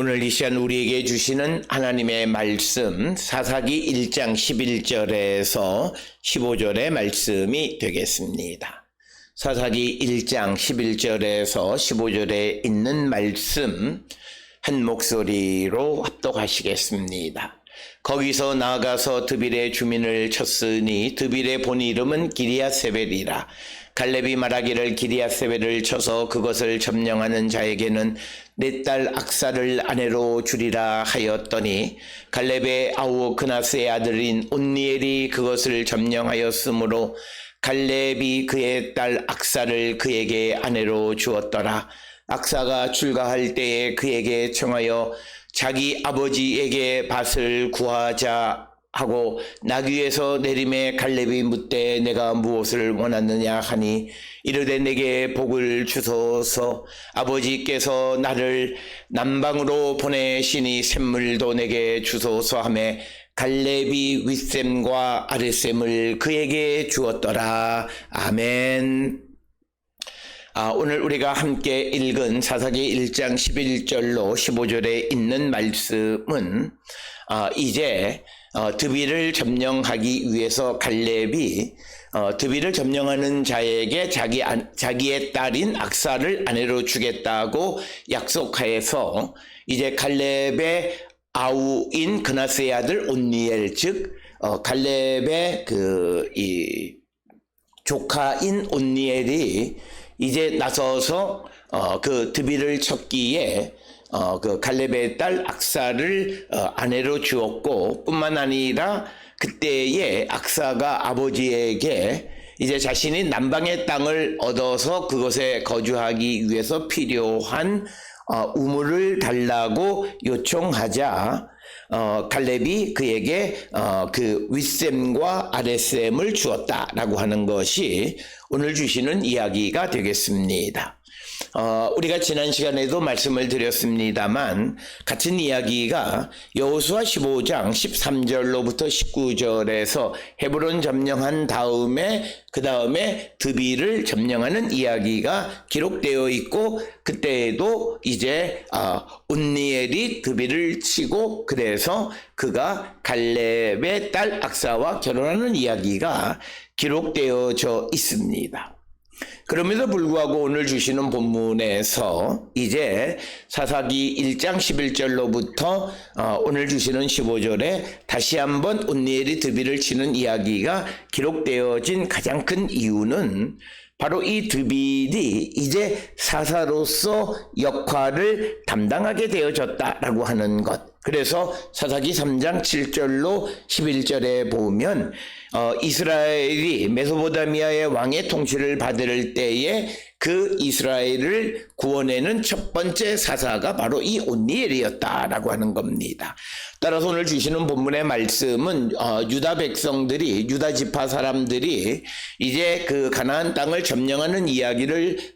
오늘 이 시간 우리에게 주시는 하나님의 말씀 사사기 1장 11절에서 15절의 말씀이 되겠습니다. 사사기 1장 11절에서 15절에 있는 말씀 한 목소리로 합독하시겠습니다. 거기서 나아가서 드빌의 주민을 쳤으니 드빌의 본 이름은 기리앗세벨이라. 갈렙이 말하기를 기리앗세벨을 쳐서 그것을 점령하는 자에게는 내 딸 악사를 아내로 주리라 하였더니 갈렙의 아우 그나스의 아들인 온니엘이 그것을 점령하였으므로 갈렙이 그의 딸 악사를 그에게 아내로 주었더라. 악사가 출가할 때에 그에게 청하여 자기 아버지에게 밭을 구하자 하고 나귀에서 내림에 갈렙이 묻되 내가 무엇을 원하느냐 하니 이르되 내게 복을 주소서. 아버지께서 나를 남방으로 보내시니 샘물도 내게 주소서 하매 갈렙이 윗샘과 아랫샘을 그에게 주었더라. 아멘. 오늘 우리가 함께 읽은 사사기 1장 11절로 15절에 있는 말씀은 이제 드빌을 점령하기 위해서 갈렙이 드빌을 점령하는 자에게 자기의 딸인 악사를 아내로 주겠다고 약속하여서 이제 갈렙의 아우인 그나스의 아들 온니엘 즉 갈렙의 이 조카인 온니엘이 이제 나서서 그 드빌을 쳤기에 그 갈렙의 딸 악사를 아내로 주었고 뿐만 아니라 그때에 악사가 아버지에게 이제 자신이 남방의 땅을 얻어서 그곳에 거주하기 위해서 필요한 우물을 달라고 요청하자 갈렙이 그에게 그 윗샘과 아랫샘을 주었다라고 하는 것이 오늘 주시는 이야기가 되겠습니다. 우리가 지난 시간에도 말씀을 드렸습니다만 같은 이야기가 여호수아 15장 13절로부터 19절에서 헤브론 점령한 다음에 그 다음에 드빌을 점령하는 이야기가 기록되어 있고 그때에도 이제 온니엘이 드빌을 치고 그래서 그가 갈렙의 딸 악사와 결혼하는 이야기가 기록되어져 있습니다. 그럼에도 불구하고 오늘 주시는 본문에서 이제 사사기 1장 11절로부터 오늘 주시는 15절에 다시 한번 온니엘이 드빌을 치는 이야기가 기록되어진 가장 큰 이유는 바로 이 드빌이 이제 사사로서 역할을 담당하게 되어졌다라고 하는 것. 그래서 사사기 3장 7절로 11절에 보면 이스라엘이 메소포타미아의 왕의 통치를 받을 때에 그 이스라엘을 구원해낸 첫 번째 사사가 바로 이 온니엘이었다라고 하는 겁니다. 따라서 오늘 주시는 본문의 말씀은 유다 백성들이 유다 지파 사람들이 이제 그 가나안 땅을 점령하는 이야기를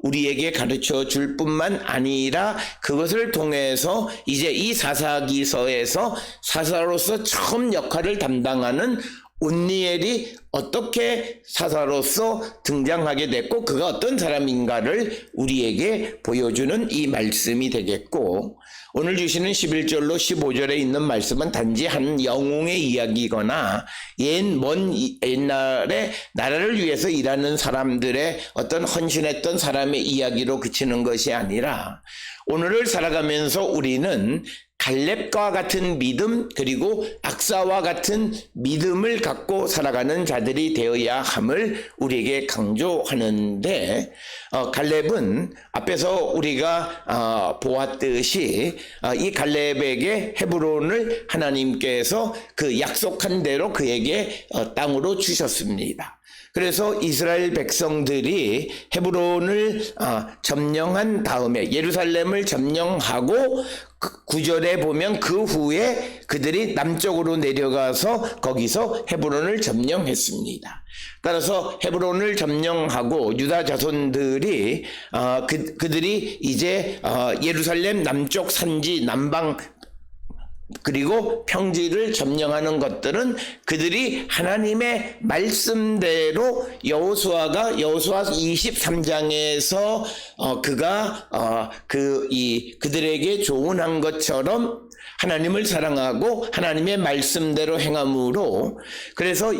우리에게 가르쳐 줄 뿐만 아니라 그것을 통해서 이제 이 사사기서에서 사사로서 처음 역할을 담당하는 온니엘이 어떻게 사사로서 등장하게 됐고 그가 어떤 사람인가를 우리에게 보여주는 이 말씀이 되겠고 오늘 주시는 11절로 15절에 있는 말씀은 단지 한 영웅의 이야기거나 옛날에 나라를 위해서 일하는 사람들의 어떤 헌신했던 사람의 이야기로 그치는 것이 아니라 오늘을 살아가면서 우리는 갈렙과 같은 믿음 그리고 악사와 같은 믿음을 갖고 살아가는 자들이 되어야 함을 우리에게 강조하는데 갈렙은 앞에서 우리가 보았듯이 이 갈렙에게 헤브론을 하나님께서 그 약속한 대로 그에게 땅으로 주셨습니다. 그래서 이스라엘 백성들이 헤브론을 점령한 다음에 예루살렘을 점령하고 9절에 보면 그 후에 그들이 남쪽으로 내려가서 거기서 헤브론을 점령했습니다. 따라서 헤브론을 점령하고 유다 자손들이 그들이 이제 예루살렘 남쪽 산지 남방 그리고 평지를 점령하는 것들은 그들이 하나님의 말씀대로 여호수아 23장에서 그가 그들에게 조언한 것처럼 하나님을 사랑하고 하나님의 말씀대로 행함으로, 그래서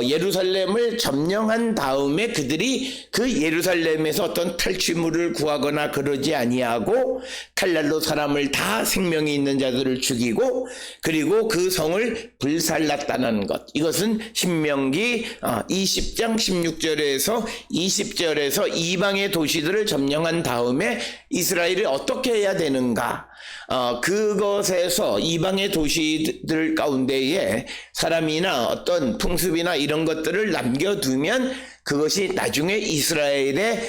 예루살렘을 점령한 다음에 그들이 그 예루살렘에서 어떤 탈취물을 구하거나 그러지 아니하고 칼날로 사람을 다 생명이 있는 자들을 죽이고 그리고 그 성을 불살랐다는 것, 이것은 신명기 20장 16절에서 20절에서 이방의 도시들을 점령한 다음에 이스라엘이 어떻게 해야 되는가, 그것에서 이방의 도시들 가운데에 사람이나 어떤 풍습이나 이런 것들을 남겨두면 그것이 나중에 이스라엘의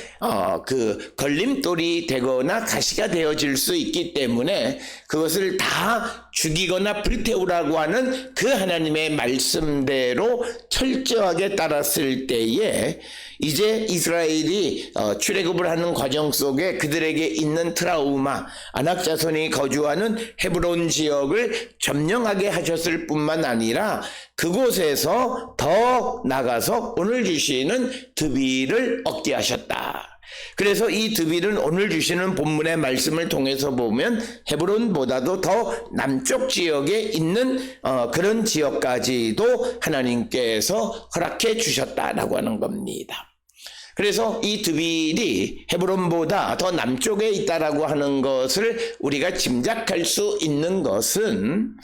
그 걸림돌이 되거나 가시가 되어질 수 있기 때문에 그것을 다 죽이거나 불태우라고 하는 그 하나님의 말씀대로 철저하게 따랐을 때에 이제 이스라엘이 출애굽을 하는 과정 속에 그들에게 있는 트라우마, 아낙 자손이 거주하는 헤브론 지역을 점령하게 하셨을 뿐만 아니라 그곳에서 더 나가서 오늘 주시는 드빌을 얻게 하셨다. 그래서 이 드빌은 오늘 주시는 본문의 말씀을 통해서 보면 헤브론보다도 더 남쪽 지역에 있는 그런 지역까지도 하나님께서 허락해 주셨다라고 하는 겁니다. 그래서 이 드빌이 헤브론보다 더 남쪽에 있다라고 하는 것을 우리가 짐작할 수 있는 것은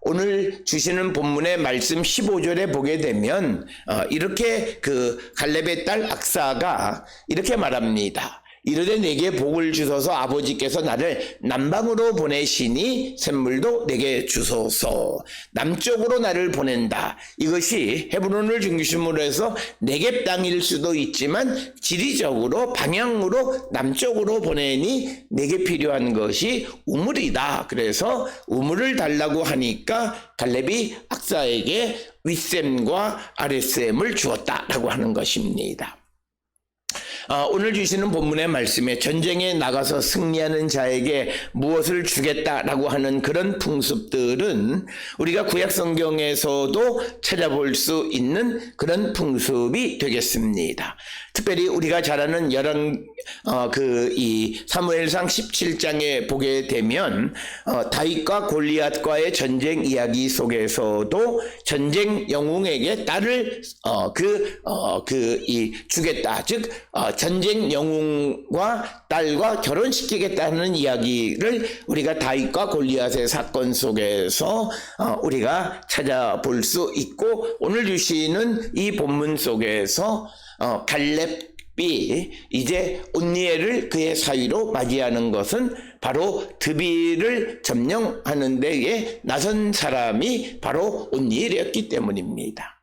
오늘 주시는 본문의 말씀 15절에 보게 되면 이렇게 그 갈렙의 딸 악사가 이렇게 말합니다. 이르되 내게 복을 주소서, 아버지께서 나를 남방으로 보내시니 샘물도 내게 주소서. 남쪽으로 나를 보낸다. 이것이 헤브론을 중심으로 해서 네겝 땅일 수도 있지만 지리적으로 방향으로 남쪽으로 보내니 내게 필요한 것이 우물이다. 그래서 우물을 달라고 하니까 갈렙이 악사에게 윗샘과 아랫샘을 주었다라고 하는 것입니다. 오늘 주시는 본문의 말씀에 전쟁에 나가서 승리하는 자에게 무엇을 주겠다라고 하는 그런 풍습들은 우리가 구약 성경에서도 찾아볼 수 있는 그런 풍습이 되겠습니다. 특별히 우리가 잘 아는 이 사무엘상 17장에 보게 되면 다윗과 골리앗과의 전쟁 이야기 속에서도 전쟁 영웅에게 딸을 주겠다, 즉 전쟁 영웅과 딸과 결혼시키겠다는 이야기를 우리가 다윗과 골리앗의 사건 속에서 우리가 찾아볼 수 있고, 오늘 주시는 이 본문 속에서 갈렙이 이제 온니엘을 그의 사위로 맞이하는 것은 바로 드빌을 점령하는 데에 나선 사람이 바로 온니엘이었기 때문입니다.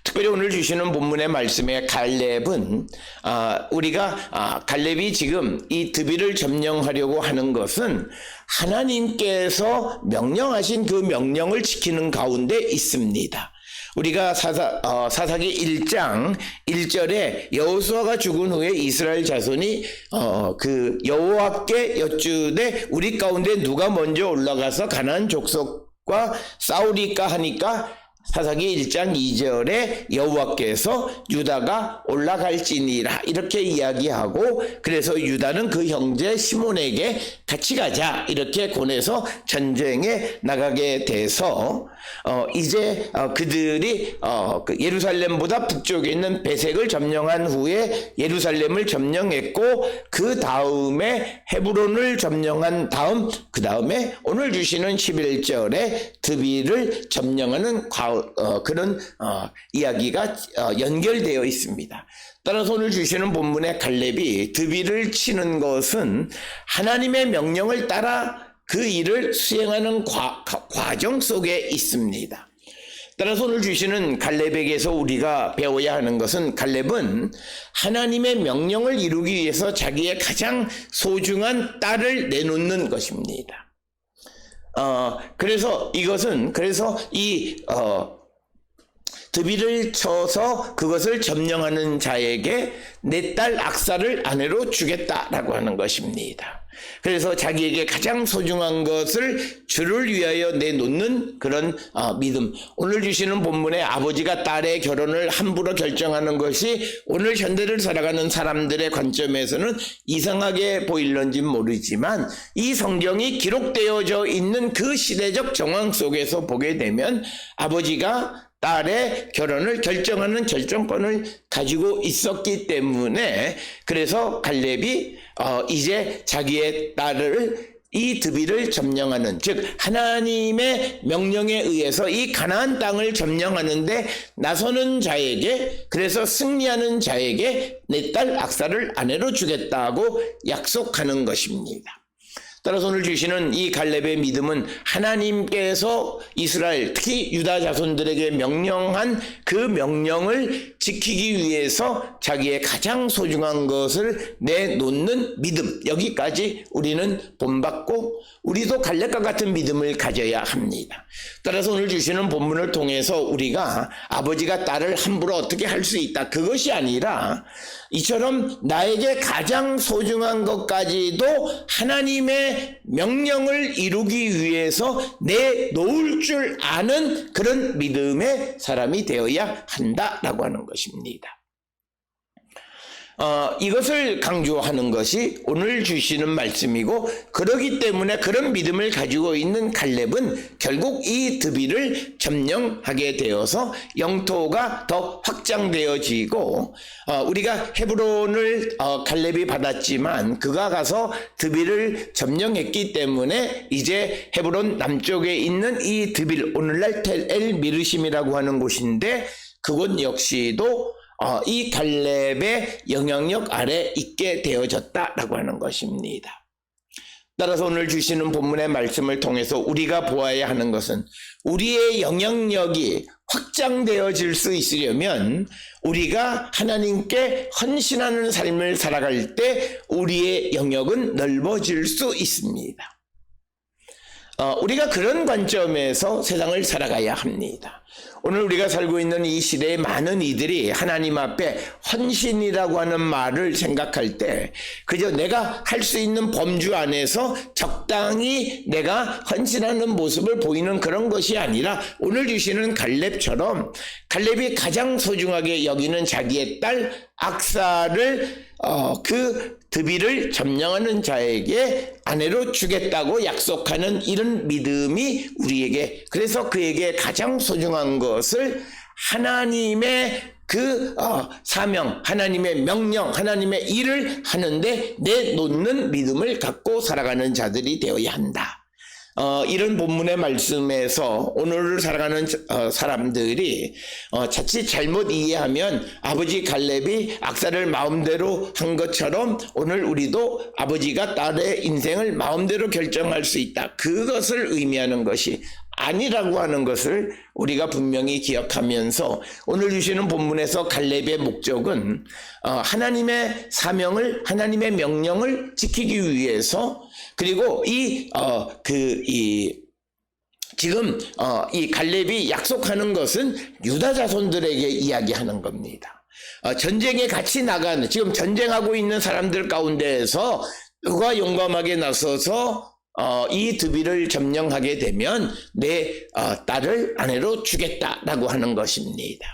특별히 오늘 주시는 본문의 말씀에 갈렙은 우리가 갈렙이 지금 이 드빌을 점령하려고 하는 것은 하나님께서 명령하신 그 명령을 지키는 가운데 있습니다. 우리가 사사기 1장 1절에 여호수아가 죽은 후에 이스라엘 자손이 그 여호와께 여쭈되 우리 가운데 누가 먼저 올라가서 가나안 족속과 싸우리까 하니까 사사기 1장 2절에 여호와께서 유다가 올라갈지니라 이렇게 이야기하고, 그래서 유다는 그 형제 시몬에게 같이 가자 이렇게 권해서 전쟁에 나가게 돼서 이제 그들이 예루살렘보다 북쪽에 있는 베색을 점령한 후에 예루살렘을 점령했고, 그 다음에 헤브론을 점령한 다음 그 다음에 오늘 주시는 11절에 드빌을 점령하는 그런 이야기가 연결되어 있습니다. 따라서 오늘 주시는 본문의 갈렙이 드빌을 치는 것은 하나님의 명령을 따라 그 일을 수행하는 과정 속에 있습니다. 따라서 오늘 주시는 갈렙에게서 우리가 배워야 하는 것은, 갈렙은 하나님의 명령을 이루기 위해서 자기의 가장 소중한 딸을 내놓는 것입니다. 그래서 이 드비를 쳐서 그것을 점령하는 자에게 내 딸 악사를 아내로 주겠다라고 하는 것입니다. 그래서 자기에게 가장 소중한 것을 주를 위하여 내놓는 그런 믿음. 오늘 주시는 본문에 아버지가 딸의 결혼을 함부로 결정하는 것이 오늘 현대를 살아가는 사람들의 관점에서는 이상하게 보일런지 모르지만 이 성경이 기록되어져 있는 그 시대적 정황 속에서 보게 되면 아버지가 딸의 결혼을 결정하는 결정권을 가지고 있었기 때문에 그래서 갈렙이 이제 자기의 딸을 이 드비를 점령하는, 즉 하나님의 명령에 의해서 이 가나안 땅을 점령하는데 나서는 자에게, 그래서 승리하는 자에게 내 딸 악사를 아내로 주겠다고 약속하는 것입니다. 따라서 오늘 주시는 이 갈렙의 믿음은 하나님께서 이스라엘, 특히 유다 자손들에게 명령한 그 명령을 지키기 위해서 자기의 가장 소중한 것을 내놓는 믿음, 여기까지 우리는 본받고 우리도 갈렙과 같은 믿음을 가져야 합니다. 따라서 오늘 주시는 본문을 통해서 우리가 아버지가 딸을 함부로 어떻게 할 수 있다, 그것이 아니라 이처럼 나에게 가장 소중한 것까지도 하나님의 명령을 이루기 위해서 내놓을 줄 아는 그런 믿음의 사람이 되어야 한다라고 하는 것입니다. 이것을 강조하는 것이 오늘 주시는 말씀이고, 그러기 때문에 그런 믿음을 가지고 있는 갈렙은 결국 이 드비를 점령하게 되어서 영토가 더 확장되어지고, 우리가 헤브론을 갈렙이 받았지만 그가 가서 드비를 점령했기 때문에 이제 헤브론 남쪽에 있는 이 드빌, 오늘날 텔 미르심이라고 하는 곳인데 그곳 역시도 이 갈렙의 영향력 아래 있게 되어졌다라고 하는 것입니다. 따라서 오늘 주시는 본문의 말씀을 통해서 우리가 보아야 하는 것은 우리의 영향력이 확장되어질 수 있으려면 우리가 하나님께 헌신하는 삶을 살아갈 때 우리의 영역은 넓어질 수 있습니다. 우리가 그런 관점에서 세상을 살아가야 합니다. 오늘 우리가 살고 있는 이 시대에 많은 이들이 하나님 앞에 헌신이라고 하는 말을 생각할 때 그저 내가 할 수 있는 범주 안에서 적당히 내가 헌신하는 모습을 보이는 그런 것이 아니라 오늘 주시는 갈렙처럼 갈렙이 가장 소중하게 여기는 자기의 딸 악사를 그 드비를 점령하는 자에게 아내로 주겠다고 약속하는 이런 믿음이 우리에게, 그래서 그에게 가장 소중한 것을 하나님의 그 사명, 하나님의 명령, 하나님의 일을 하는데 내놓는 믿음을 갖고 살아가는 자들이 되어야 한다. 이런 본문의 말씀에서 오늘을 살아가는 사람들이 자칫 잘못 이해하면 아버지 갈렙이 악사를 마음대로 한 것처럼 오늘 우리도 아버지가 딸의 인생을 마음대로 결정할 수 있다, 그것을 의미하는 것이 아니라고 하는 것을 우리가 분명히 기억하면서 오늘 주시는 본문에서 갈렙의 목적은 하나님의 사명을, 하나님의 명령을 지키기 위해서, 그리고 지금 이 갈렙이 약속하는 것은 유다 자손들에게 이야기하는 겁니다. 전쟁에 같이 나가는, 지금 전쟁하고 있는 사람들 가운데에서 누가 용감하게 나서서 이 드비를 점령하게 되면 내 딸을 아내로 주겠다라고 하는 것입니다.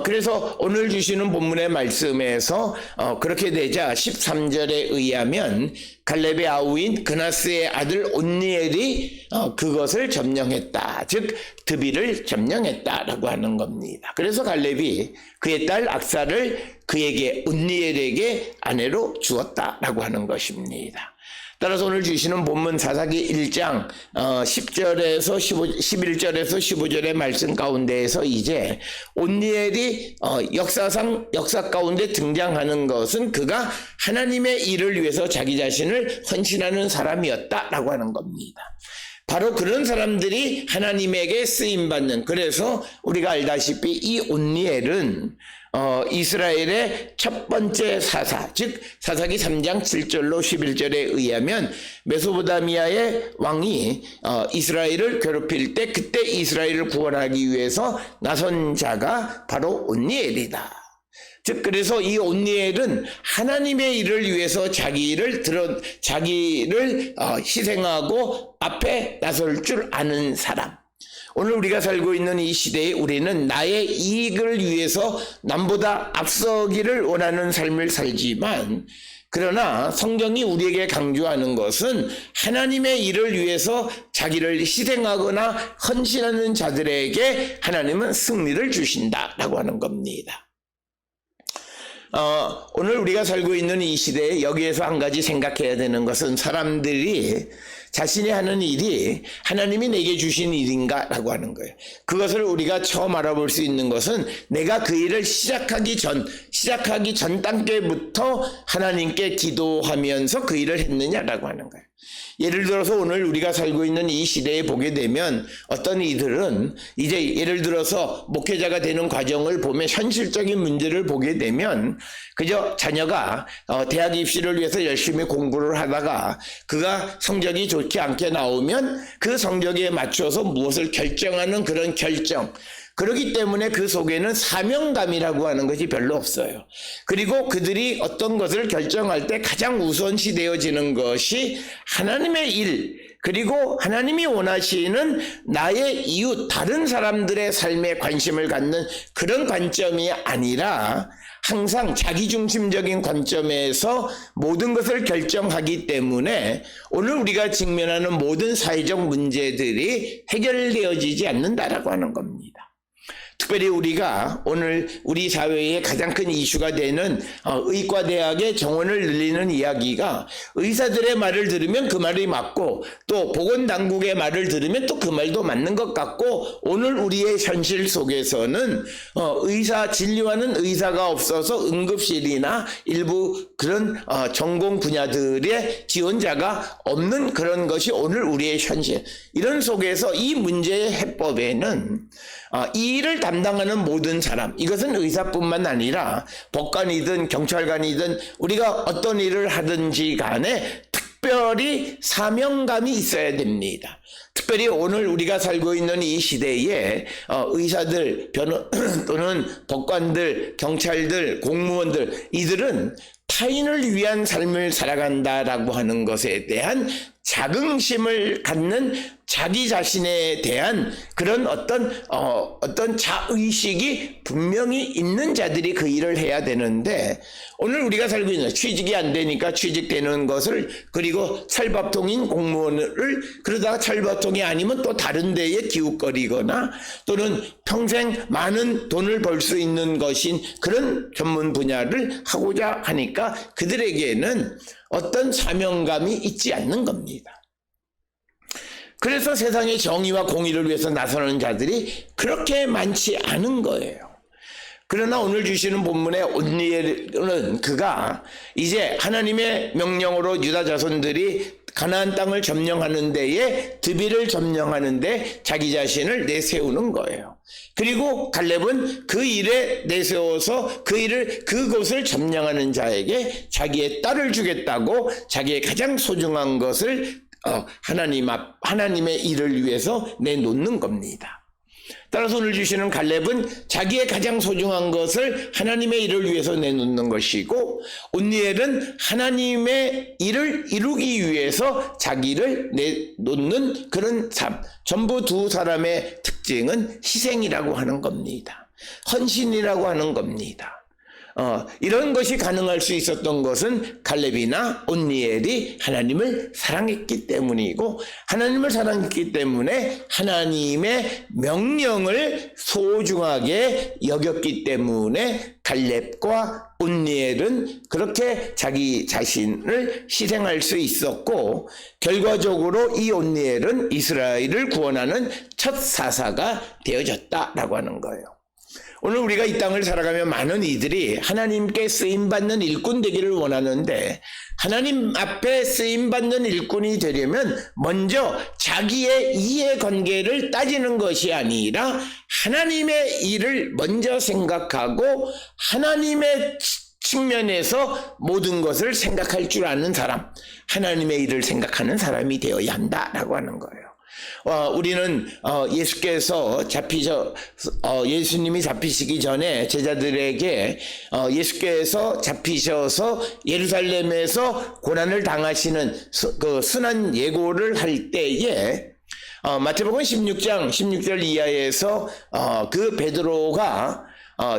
그래서 오늘 주시는 본문의 말씀에서 그렇게 되자 13절에 의하면 갈렙의 아우인 그나스의 아들 온니엘이 그것을 점령했다, 즉 드비를 점령했다라고 하는 겁니다. 그래서 갈렙이 그의 딸 악사를 그에게, 온니엘에게 아내로 주었다라고 하는 것입니다. 따라서 오늘 주시는 본문 사사기 1장 10절에서 11절에서 15절의 말씀 가운데에서 이제 온니엘이 역사 가운데 등장하는 것은 그가 하나님의 일을 위해서 자기 자신을 헌신하는 사람이었다라고 하는 겁니다. 바로 그런 사람들이 하나님에게 쓰임받는, 그래서 우리가 알다시피 이 온니엘은 이스라엘의 첫 번째 사사, 즉 사사기 3장 7절로 11절에 의하면 메소포타미아의 왕이 이스라엘을 괴롭힐 때 그때 이스라엘을 구원하기 위해서 나선 자가 바로 온니엘이다. 즉 그래서 이 온니엘은 하나님의 일을 위해서 자기를 희생하고 앞에 나설 줄 아는 사람. 오늘 우리가 살고 있는 이 시대에 우리는 나의 이익을 위해서 남보다 앞서기를 원하는 삶을 살지만, 그러나 성경이 우리에게 강조하는 것은 하나님의 일을 위해서 자기를 희생하거나 헌신하는 자들에게 하나님은 승리를 주신다라고 하는 겁니다. 오늘 우리가 살고 있는 이 시대에 여기에서 한 가지 생각해야 되는 것은 시사람들이 자신이 하는 일이 하나님이 내게 주신 일인가 라고 하는 거예요. 그것을 우리가 처음 알아볼 수 있는 것은 내가 그 일을 시작하기 전 단계부터 하나님께 기도하면서 그 일을 했느냐라고 하는 거예요. 예를 들어서 오늘 우리가 살고 있는 이 시대에 보게 되면 어떤 이들은 이제 예를 들어서 목회자가 되는 과정을 보면 현실적인 문제를 보게 되면 그저 자녀가 대학 입시를 위해서 열심히 공부를 하다가 그가 성적이 좋지 않게 나오면 그 성적에 맞춰서 무엇을 결정하는 그런 결정, 그렇기 때문에 그 속에는 사명감이라고 하는 것이 별로 없어요. 그리고 그들이 어떤 것을 결정할 때 가장 우선시 되어지는 것이 하나님의 일, 그리고 하나님이 원하시는 나의 이웃, 다른 사람들의 삶에 관심을 갖는 그런 관점이 아니라 항상 자기중심적인 관점에서 모든 것을 결정하기 때문에 오늘 우리가 직면하는 모든 사회적 문제들이 해결되어지지 않는다라고 하는 겁니다. 특별히 우리가 오늘 우리 사회의 가장 큰 이슈가 되는 의과대학의 정원을 늘리는 이야기가 의사들의 말을 들으면 그 말이 맞고 또 보건당국의 말을 들으면 또 그 말도 맞는 것 같고, 오늘 우리의 현실 속에서는 진료하는 의사가 없어서 응급실이나 일부 그런 전공 분야들의 지원자가 없는 그런 것이 오늘 우리의 현실. 이런 속에서 이 문제의 해법에는 이 일을 담당하는 모든 사람, 이것은 의사뿐만 아니라 법관이든 경찰관이든 우리가 어떤 일을 하든지 간에 특별히 사명감이 있어야 됩니다. 특별히 오늘 우리가 살고 있는 이 시대에 의사들, 또는 법관들, 경찰들, 공무원들, 이들은 타인을 위한 삶을 살아간다라고 하는 것에 대한 자긍심을 갖는 자기 자신에 대한 그런 어떤 자의식이 분명히 있는 자들이 그 일을 해야 되는데, 오늘 우리가 살고 있는 취직이 안 되니까 취직되는 것을, 그리고 찰밥통인 공무원을 그러다가 찰밥통이 아니면 또 다른 데에 기웃거리거나 또는 평생 많은 돈을 벌 수 있는 것인 그런 전문 분야를 하고자 하니까 그들에게는 어떤 사명감이 있지 않는 겁니다. 그래서 세상의 정의와 공의를 위해서 나서는 자들이 그렇게 많지 않은 거예요. 그러나 오늘 주시는 본문의 온니엘은 그가 이제 하나님의 명령으로 유다 자손들이 가나안 땅을 점령하는 데에 드비를 점령하는 데 자기 자신을 내세우는 거예요. 그리고 갈렙은 그 일에 내세워서 그곳을 점령하는 자에게 자기의 딸을 주겠다고 자기의 가장 소중한 것을 하나님의 일을 위해서 내놓는 겁니다. 따라서 오늘 주시는 갈렙은 자기의 가장 소중한 것을 하나님의 일을 위해서 내놓는 것이고, 온니엘은 하나님의 일을 이루기 위해서 자기를 내놓는 그런 삶. 전부 두 사람의 특징은 희생이라고 하는 겁니다. 헌신이라고 하는 겁니다. 이런 것이 가능할 수 있었던 것은 갈렙이나 온니엘이 하나님을 사랑했기 때문이고, 하나님을 사랑했기 때문에 하나님의 명령을 소중하게 여겼기 때문에 갈렙과 온니엘은 그렇게 자기 자신을 희생할 수 있었고, 결과적으로 이 온니엘은 이스라엘을 구원하는 첫 사사가 되어졌다라고 하는 거예요. 오늘 우리가 이 땅을 살아가며 많은 이들이 하나님께 쓰임받는 일꾼 되기를 원하는데, 하나님 앞에 쓰임받는 일꾼이 되려면 먼저 자기의 이해관계를 따지는 것이 아니라 하나님의 일을 먼저 생각하고 하나님의 측면에서 모든 것을 생각할 줄 아는 사람, 하나님의 일을 생각하는 사람이 되어야 한다라고 하는 거예요. 우리는 예수께서 예수님이 잡히시기 전에 제자들에게 예수께서 잡히셔서 예루살렘에서 고난을 당하시는 그 순환 예고를 할 때에 마태복음 16절 이하에서 그 베드로가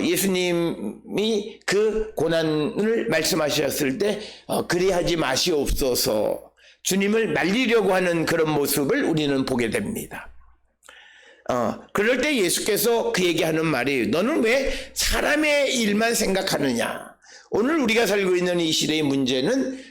예수님이 그 고난을 말씀하셨을 때 그리하지 마시옵소서, 주님을 말리려고 하는 그런 모습을 우리는 보게 됩니다. 그럴 때 예수께서 그에게 하는 말이, 너는 왜 사람의 일만 생각하느냐. 오늘 우리가 살고 있는 이 시대의 문제는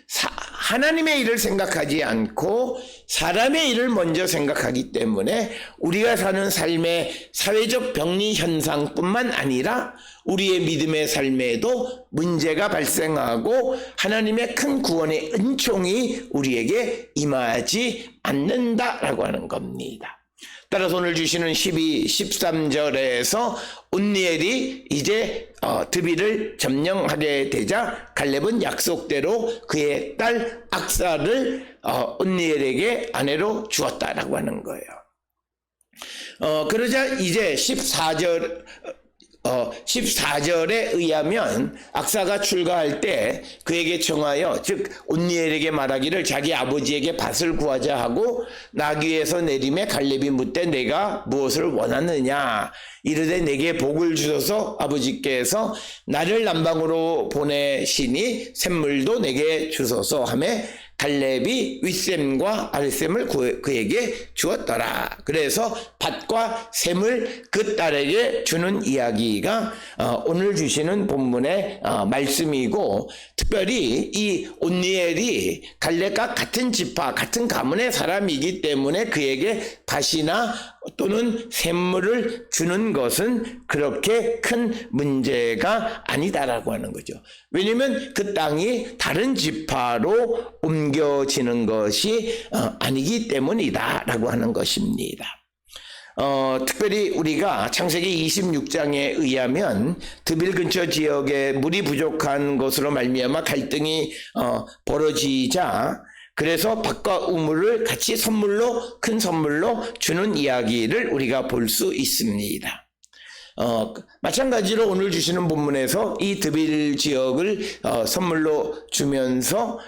하나님의 일을 생각하지 않고 사람의 일을 먼저 생각하기 때문에 우리가 사는 삶의 사회적 병리 현상뿐만 아니라 우리의 믿음의 삶에도 문제가 발생하고 하나님의 큰 구원의 은총이 우리에게 임하지 않는다라고 하는 겁니다. 따라서 오늘 주시는 12, 13절에서 온니엘이 이제 드빌을 점령하게 되자 갈렙은 약속대로 그의 딸 악사를 온니엘에게 아내로 주었다라고 하는 거예요. 그러자 이제 14절에 의하면 악사가 출가할 때 그에게 청하여, 즉 온니엘에게 말하기를 자기 아버지에게 밭을 구하자 하고 나귀에서 내림에 갈렙이 묻되 내가 무엇을 원하느냐 이르되 내게 복을 주소서 아버지께서 나를 남방으로 보내시니 샘물도 내게 주소서 하매 갈렙이 윗샘과 아랫샘을 그에게 주었더라. 그래서 밭과 샘을 그 딸에게 주는 이야기가 오늘 주시는 본문의 말씀이고, 특별히 이 온니엘이 갈렙과 같은 지파, 같은 가문의 사람이기 때문에 그에게 밭이나 또는 샘물을 주는 것은 그렇게 큰 문제가 아니다라고 하는 거죠. 왜냐하면 그 땅이 다른 지파로 옮겨지는 것이 아니기 때문이다라고 하는 것입니다. 특별히 우리가 창세기 26장에 의하면 드빌 근처 지역에 물이 부족한 것으로 말미암아 갈등이 벌어지자 그래서 밭과 우물을 같이 선물로, 큰 선물로 주는 이야기를 우리가 볼 수 있습니다. 마찬가지로 오늘 주시는 본문에서 이 드빌 지역을 선물로 주면서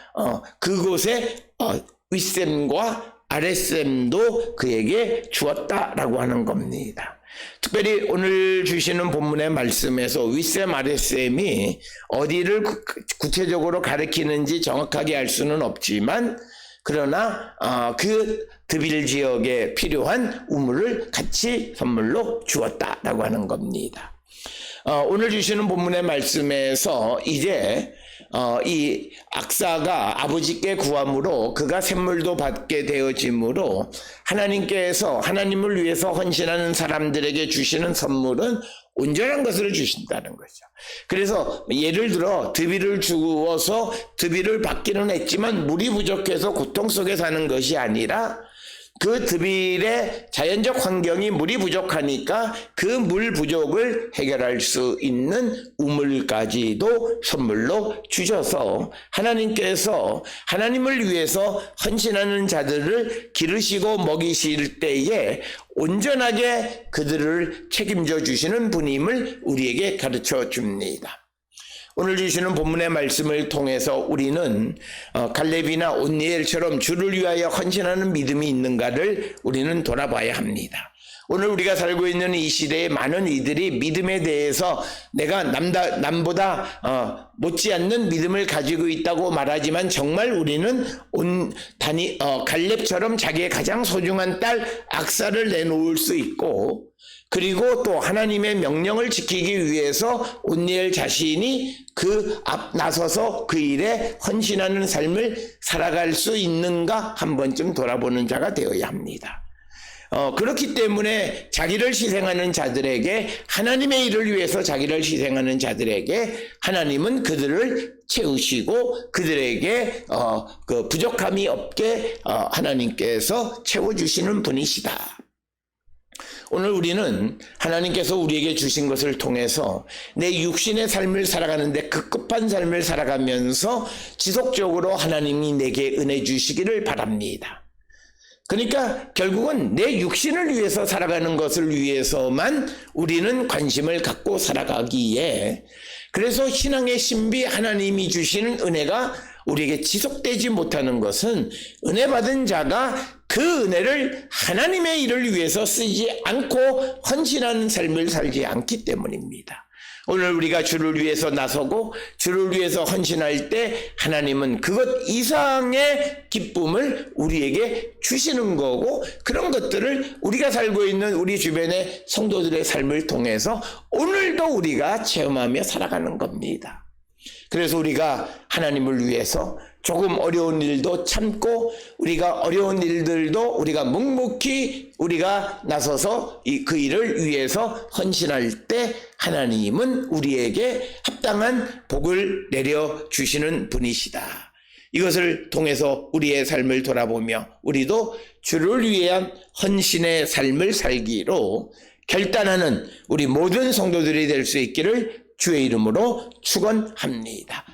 그곳에 윗샘과 아랫샘도 그에게 주었다라고 하는 겁니다. 특별히 오늘 주시는 본문의 말씀에서 윗샘 아랫샘이 어디를 구체적으로 가리키는지 정확하게 알 수는 없지만, 그러나 그 드빌 지역에 필요한 우물을 같이 선물로 주었다라고 하는 겁니다. 오늘 주시는 본문의 말씀에서 이제 이 악사가 아버지께 구함으로 그가 샘물도 받게 되어지므로 하나님께서 하나님을 위해서 헌신하는 사람들에게 주시는 선물은 온전한 것을 주신다는 거죠. 그래서 예를 들어 드빌을 주어서 드빌을 받기는 했지만 물이 부족해서 고통 속에 사는 것이 아니라 그 드빌의 자연적 환경이 물이 부족하니까 그 물 부족을 해결할 수 있는 우물까지도 선물로 주셔서 하나님께서 하나님을 위해서 헌신하는 자들을 기르시고 먹이실 때에 온전하게 그들을 책임져 주시는 분임을 우리에게 가르쳐 줍니다. 오늘 주시는 본문의 말씀을 통해서 우리는 갈렙이나 온니엘처럼 주를 위하여 헌신하는 믿음이 있는가를 우리는 돌아봐야 합니다. 오늘 우리가 살고 있는 이 시대에 많은 이들이 믿음에 대해서 내가 남보다 못지않는 믿음을 가지고 있다고 말하지만 정말 우리는 갈렙처럼 자기의 가장 소중한 딸 악사를 내놓을 수 있고, 그리고 또 하나님의 명령을 지키기 위해서 온니엘 자신이 그 앞 나서서 그 일에 헌신하는 삶을 살아갈 수 있는가 한 번쯤 돌아보는 자가 되어야 합니다. 그렇기 때문에 자기를 희생하는 자들에게, 하나님의 일을 위해서 자기를 희생하는 자들에게 하나님은 그들을 채우시고 그들에게 그 부족함이 없게 하나님께서 채워주시는 분이시다. 오늘 우리는 하나님께서 우리에게 주신 것을 통해서 내 육신의 삶을 살아가는데 급급한 삶을 살아가면서 지속적으로 하나님이 내게 은혜 주시기를 바랍니다. 그러니까 결국은 내 육신을 위해서 살아가는 것을 위해서만 우리는 관심을 갖고 살아가기에, 그래서 신앙의 신비 하나님이 주시는 은혜가 우리에게 지속되지 못하는 것은 은혜 받은 자가 그 은혜를 하나님의 일을 위해서 쓰지 않고 헌신하는 삶을 살지 않기 때문입니다. 오늘 우리가 주를 위해서 나서고 주를 위해서 헌신할 때 하나님은 그것 이상의 기쁨을 우리에게 주시는 거고, 그런 것들을 우리가 살고 있는 우리 주변의 성도들의 삶을 통해서 오늘도 우리가 체험하며 살아가는 겁니다. 그래서 우리가 하나님을 위해서 조금 어려운 일도 참고, 우리가 어려운 일들도 우리가 묵묵히 우리가 나서서 그 일을 위해서 헌신할 때 하나님은 우리에게 합당한 복을 내려주시는 분이시다. 이것을 통해서 우리의 삶을 돌아보며 우리도 주를 위한 헌신의 삶을 살기로 결단하는 우리 모든 성도들이 될 수 있기를 주의 이름으로 축원합니다.